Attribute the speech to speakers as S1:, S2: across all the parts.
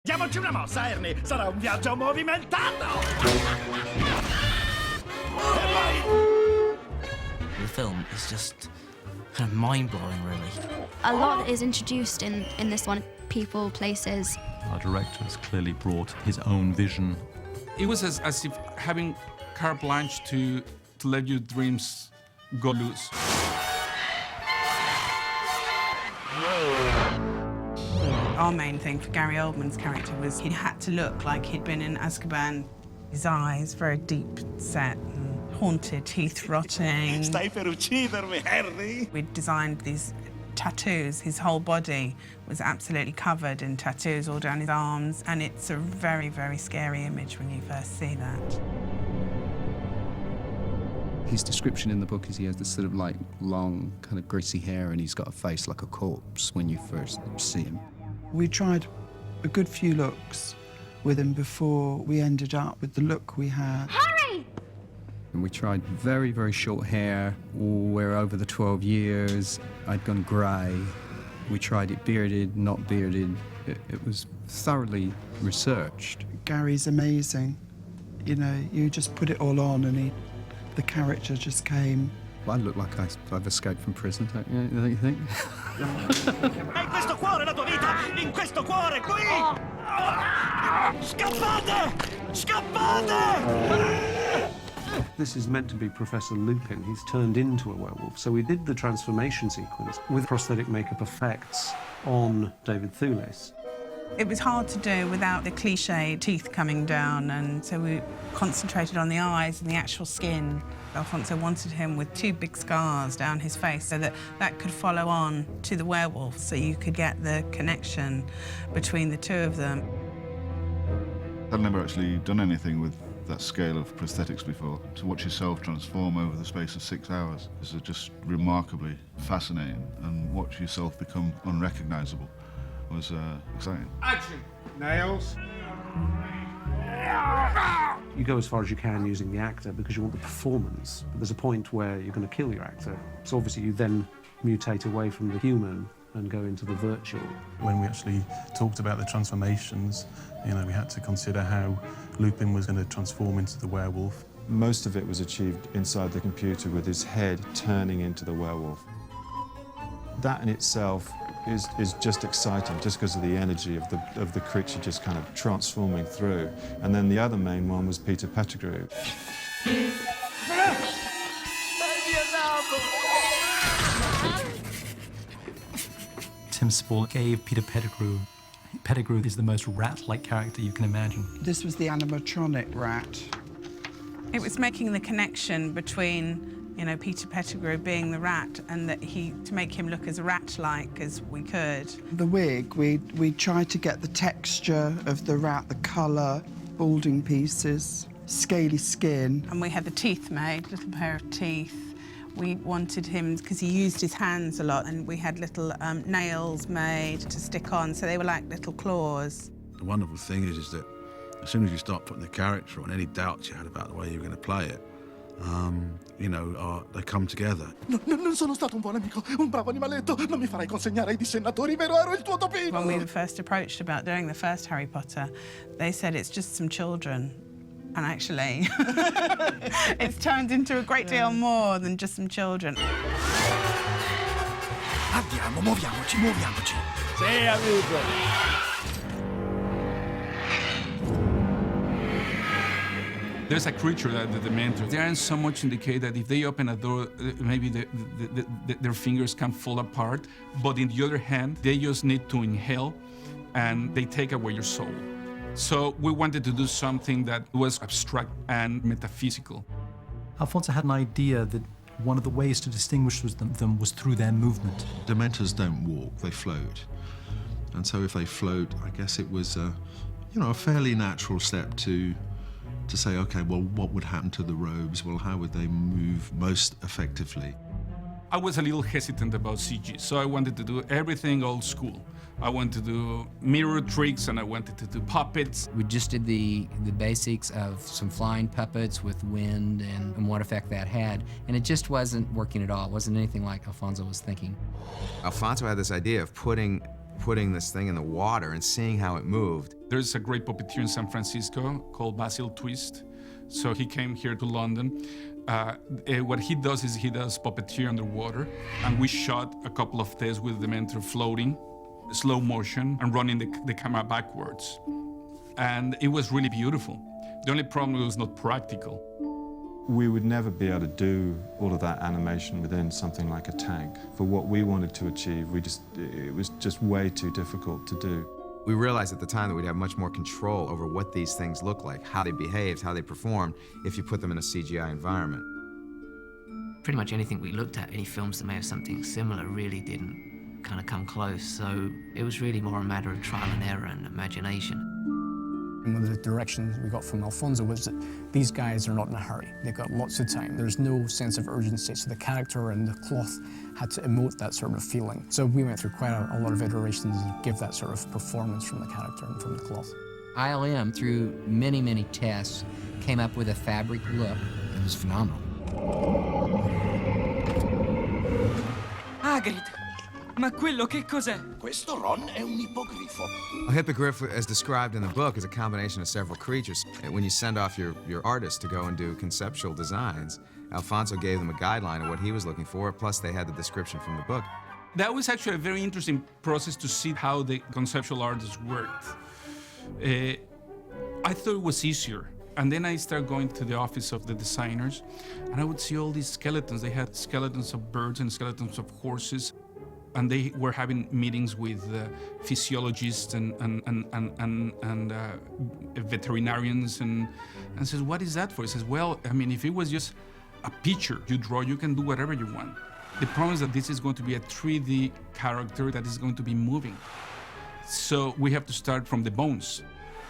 S1: Diamoci una mossa, Ernie! Sarà un viaggio movimentato!
S2: The film is just kind of mind-blowing, really.
S3: A lot is introduced in this one. People, places.
S4: Our director has clearly brought his own vision.
S5: It was as if having carte blanche to let your dreams go loose.
S6: Our main thing for Gary Oldman's character was he had to look like he'd been in Azkaban. His eyes very deep set and haunted, teeth rotting.
S1: Stai per uccidermi, Harry!
S6: We designed these tattoos. His whole body was absolutely covered in tattoos all down his arms, and it's a very, very scary image when you first see that.
S7: His description in the book is he has this sort of like long, kind of greasy hair, and he's got a face like a corpse when you first see him.
S8: We tried a good few looks with him before we ended up with the look we had.
S3: Harry!
S7: And we tried very, very short hair, where over the 12 years I'd gone grey. We tried it bearded, not bearded. It was thoroughly researched.
S8: Gary's amazing. You know, you just put it all on and the character just came.
S7: I look like I've escaped from prison, don't you think?
S1: È in questo cuore la tua vita! In questo cuore, qui! Scappate! Scappate!
S9: This is meant to be Professor Lupin. He's turned into a werewolf. So we did the transformation sequence with prosthetic makeup effects on David Thewlis.
S6: It was hard to do without the cliché teeth coming down, and so we concentrated on the eyes and the actual skin. Alfonso wanted him with 2 big scars down his face so that could follow on to the werewolf, so you could get the connection between the two of them.
S10: I'd never actually done anything with that scale of prosthetics before. To watch yourself transform over the space of 6 hours is just remarkably fascinating, and watch yourself become unrecognisable was exciting.
S5: Action! Nails.
S9: You go as far as you can using the actor because you want the performance, but there's a point where you're going to kill your actor. So obviously you then mutate away from the human and go into the virtual.
S4: When we actually talked about the transformations, you know, we had to consider how Lupin was going to transform into the werewolf.
S11: Most of it was achieved inside the computer with his head turning into the werewolf. That in itself is just exciting, just because of the energy of the creature just kind of transforming through. And then the other main one was Peter Pettigrew.
S4: Tim Spall gave Peter Pettigrew. Pettigrew is the most rat-like character you can imagine.
S8: This was the animatronic rat.
S6: It was making the connection between, you know, Peter Pettigrew being the rat, and that to make him look as rat-like as we could.
S8: The wig, we tried to get the texture of the rat, the colour, balding pieces, scaly skin.
S6: And we had the teeth made, little pair of teeth. We wanted him, because he used his hands a lot, and we had little nails made to stick on, so they were like little claws.
S12: The wonderful thing is that as soon as you start putting the character on, any doubts you had about the way you were going to play it, you know, they come together.
S1: Non sono stato un buon amico, un bravo animaletto. Non mi farai consegnare ai Dissennatori, vero? Ero il tuo topino!
S6: When we were first approached about doing the first Harry Potter, they said it's just some children. And actually, it's turned into a great deal more than just some children.
S1: Andiamo, muoviamoci, muoviamoci. Sì, amico.
S5: There's a creature that the mentor. They aren't so much indicated that if they open a door, maybe their fingers can fall apart. But in the other hand, they just need to inhale, and they take away your soul. So we wanted to do something that was abstract and metaphysical.
S4: Alfonso had an idea that one of the ways to distinguish them was through their movement.
S12: Dementors don't walk, they float. And so if they float, I guess it was a fairly natural step to say, okay, well, what would happen to the robes? Well, how would they move most effectively?
S5: I was a little hesitant about CG, so I wanted to do everything old school. I wanted to do mirror tricks, and I wanted to do puppets.
S2: We just did the basics of some flying puppets with wind and what effect that had, and it just wasn't working at all. It wasn't anything like Alfonso was thinking.
S13: Alfonso had this idea of putting putting this thing in the water and seeing how it moved.
S5: There's a great puppeteer in San Francisco called Basil Twist. So he came here to London. What he does is he does puppeteer underwater, and we shot a couple of days with the mentor floating, slow motion, and running the camera backwards. And it was really beautiful. The only problem was not practical.
S11: We would never be able to do all of that animation within something like a tank. For what we wanted to achieve, it was just way too difficult to do.
S13: We realized at the time that we'd have much more control over what these things look like, how they behaved, how they performed, if you put them in a CGI environment.
S14: Pretty much anything we looked at, any films that may have something similar, really didn't kind of come close. So it was really more a matter of trial and error and imagination.
S15: And one of the directions we got from Alfonso was that these guys are not in a hurry. They've got lots of time. There's no sense of urgency, so the character and the cloth had to emote that sort of feeling. So we went through quite a lot of iterations to give that sort of performance from the character and from the cloth.
S2: ILM, through many, many tests, came up with a fabric look. It was phenomenal.
S16: Hagrid! Ma quello che cos'è?
S17: Questo, Ron, è un ippogrifo.
S13: A hippogriff, as described in the book, is a combination of several creatures. And when you send off your artists to go and do conceptual designs, Alfonso gave them a guideline of what he was looking for, plus they had the description from the book.
S5: That was actually a very interesting process to see how the conceptual artists worked. I thought it was easier. And then I started going to the office of the designers, and I would see all these skeletons. They had skeletons of birds and skeletons of horses. And they were having meetings with physiologists and veterinarians, and says, what is that for? He says, well, I mean, if it was just a picture you draw, you can do whatever you want. The problem is that this is going to be a 3D character that is going to be moving. So we have to start from the bones.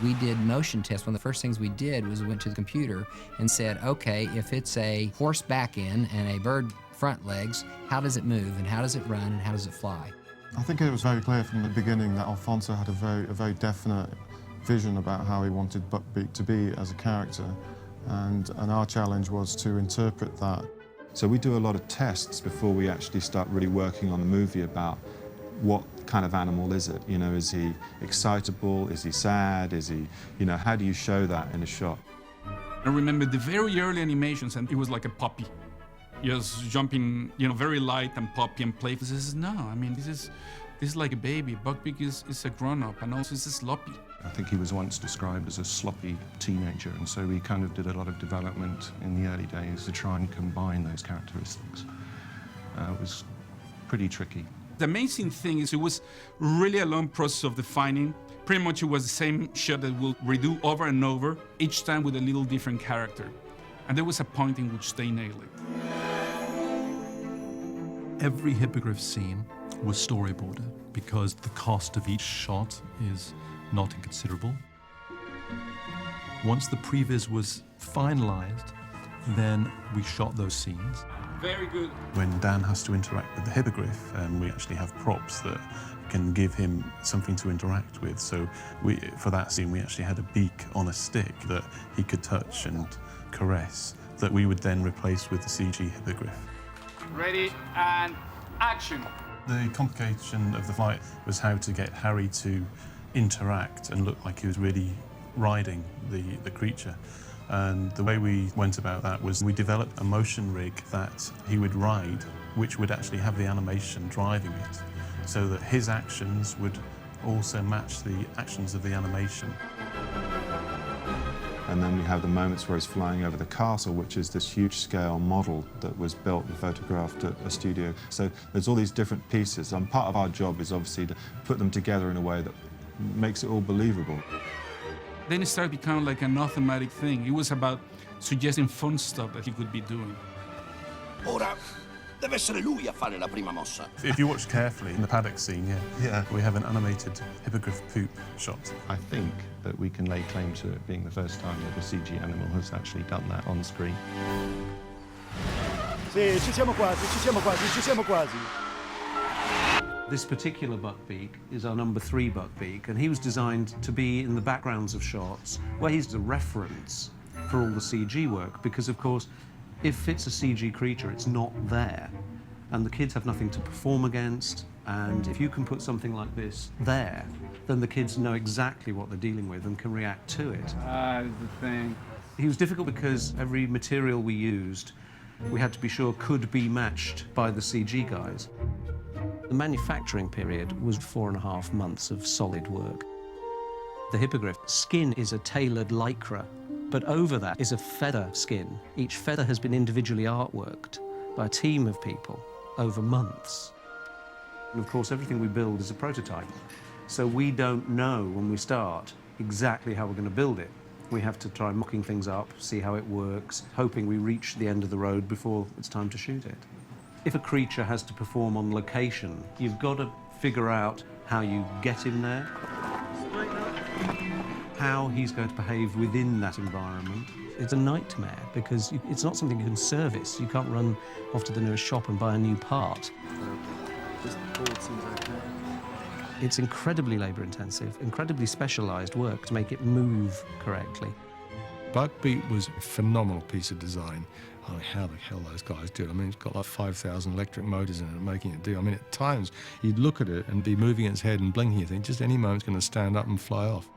S2: We did motion tests. One of the first things we did was we went to the computer and said, okay, if it's a horse back end and a bird front legs, how does it move, and how does it run, and how does it fly?
S11: I think it was very clear from the beginning that Alfonso had a very definite vision about how he wanted Buckbeak to be as a character, and our challenge was to interpret that. So we do a lot of tests before we actually start really working on the movie about what kind of animal is it? You know, is he excitable? Is he sad? Is he, you know, how do you show that in a shot?
S5: I remember the very early animations, and it was like a puppy. Just jumping, you know, very light and poppy and playful. This is, no, I mean, this is like a baby. Buckbeak is a grown-up, and also it's sloppy.
S18: I think he was once described as a sloppy teenager, and so we kind of did a lot of development in the early days to try and combine those characteristics. It was pretty tricky.
S5: The amazing thing is it was really a long process of defining. Pretty much it was the same shot that we'll redo over and over, each time with a little different character. And there was a point in which they nailed it.
S19: Every hippogriff scene was storyboarded because the cost of each shot is not inconsiderable. Once the previs was finalized, then we shot those scenes.
S5: Very good.
S4: When Dan has to interact with the hippogriff, we actually have props that can give him something to interact with. So for that scene, we actually had a beak on a stick that he could touch and caress that we would then replace with the CG hippogriff.
S5: Ready, and action.
S4: The complication of the flight was how to get Harry to interact and look like he was really riding the creature. And the way we went about that was we developed a motion rig that he would ride, which would actually have the animation driving it, so that his actions would also match the actions of the animation.
S11: And then we have the moments where he's flying over the castle, which is this huge-scale model that was built and photographed at a studio. So there's all these different pieces, and part of our job is obviously to put them together in a way that makes it all believable.
S5: Then it started becoming like an automatic thing. It was about suggesting fun stuff that he could be doing.
S17: Ora, deve essere lui a fare la prima mossa.
S4: If you watch carefully in the paddock scene, we have an animated hippogriff poop shot.
S18: I think that we can lay claim to it being the first time that a CG animal has actually done that on screen.
S20: Sì, ci siamo quasi, ci siamo quasi, ci siamo quasi.
S9: This particular Buckbeak is our number 3 Buckbeak, and he was designed to be in the backgrounds of shots where he's the reference for all the CG work, because, of course, if it's a CG creature, it's not there, and the kids have nothing to perform against. And if you can put something like this there, then the kids know exactly what they're dealing with and can react to it.
S21: The thing.
S9: He was difficult because every material we used, we had to be sure could be matched by the CG guys. The manufacturing period was 4.5 months of solid work. The hippogriff skin is a tailored lycra, but over that is a feather skin. Each feather has been individually artworked by a team of people over months. And of course, everything we build is a prototype. So we don't know when we start exactly how we're going to build it. We have to try mocking things up, see how it works, hoping we reach the end of the road before it's time to shoot it. If a creature has to perform on location, you've got to figure out how you get him there, how he's going to behave within that environment. It's a nightmare because it's not something you can service. You can't run off to the nearest shop and buy a new part. It's incredibly labour-intensive, incredibly specialised work to make it move correctly.
S22: Buckbeak was a phenomenal piece of design. I mean, how the hell those guys do it. I mean, it's got like 5,000 electric motors in it making it do. I mean, at times, you'd look at it and be moving its head and blinking, you think, just any moment it's going to stand up and fly off.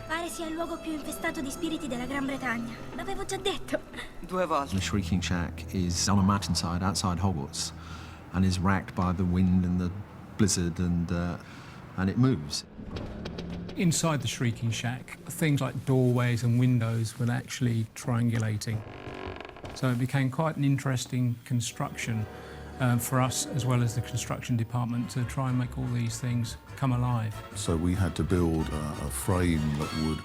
S23: Pare sia il luogo più infestato di spiriti della Gran Bretagna. L'avevo già detto.
S24: 2 volte. The Shrieking Shack is on a mountainside outside Hogwarts and is racked by the wind and the blizzard and it moves.
S15: Inside the Shrieking Shack, things like doorways and windows were actually triangulating. So it became quite an interesting construction for us, as well as the construction department, to try and make all these things come alive.
S25: So we had to build a frame that would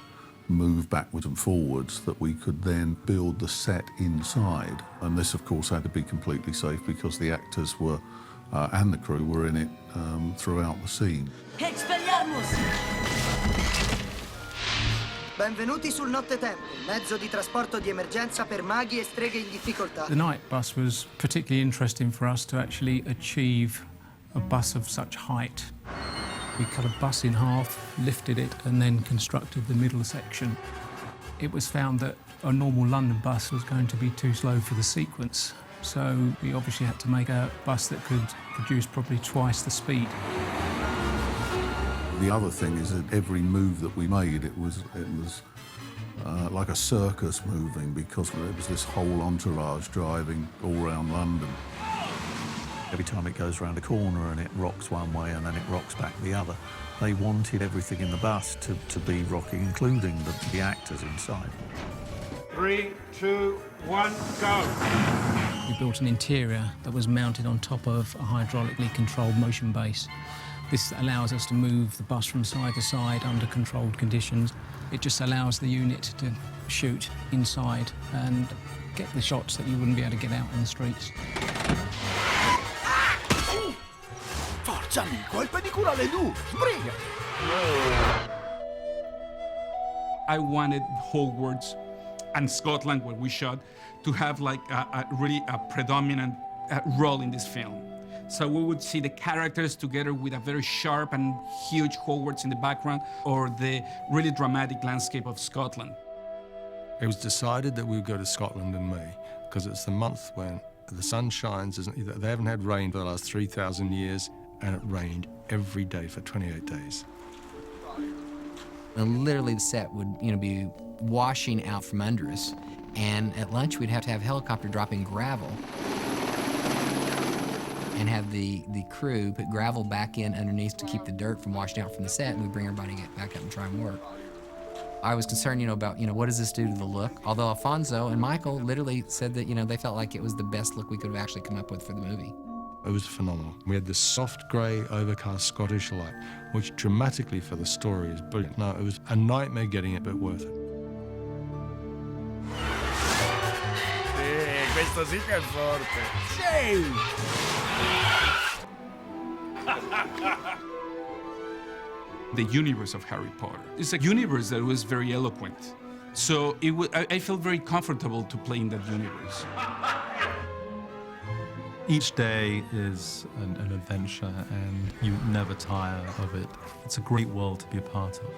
S25: move backwards and forwards that we could then build the set inside. And this, of course, had to be completely safe because the actors were and the crew were in it throughout the scene.
S23: Expelliarmus!
S26: Benvenuti sul Nottetempo, mezzo di trasporto di emergenza per maghi e streghe in difficoltà.
S15: The night bus was particularly interesting for us to actually achieve a bus of such height. We cut a bus in half, lifted it, and then constructed the middle section. It was found that a normal London bus was going to be too slow for the sequence, so we obviously had to make a bus that could produce probably twice the speed.
S25: The other thing is that every move that we made, it was like a circus moving because there was this whole entourage driving all around London.
S27: Every time it goes round a corner and it rocks one way and then it rocks back the other, they wanted everything in the bus to be rocking, including the actors inside.
S21: 3, 2, 1, go!
S15: We built an interior that was mounted on top of a hydraulically controlled motion base. This allows us to move the bus from side to side under controlled conditions. It just allows the unit to shoot inside and get the shots that you wouldn't be able to get out in the streets.
S20: Forza amico, il pedicurale tu! Sbriga!
S5: I wanted Hogwarts and Scotland, where we shot, to have like really a predominant role in this film. So we would see the characters together with a very sharp and huge Hogwarts in the background, or the really dramatic landscape of Scotland.
S22: It was decided that we would go to Scotland in May because it's the month when the sun shines. They haven't had rain for the last 3,000 years, and it rained every day for 28 days.
S2: And literally the set would, be washing out from under us, and at lunch we'd have to have a helicopter dropping gravel and have the crew put gravel back in underneath to keep the dirt from washing out from the set, and we'd bring everybody back up and try and work. I was concerned, about, what does this do to the look? Although Alfonso and Michael literally said that, they felt like it was the best look we could have actually come up with for the movie.
S22: It was phenomenal. We had this soft grey, overcast Scottish light, which dramatically for the story is brilliant. No, it was a nightmare getting it, but worth it.
S20: Sì, questo sì che è forte.
S5: The universe of Harry Potter is a universe that was very eloquent. So I felt very comfortable to play in that universe.
S19: Each day is an adventure, and you never tire of it. It's a great world to be a part of.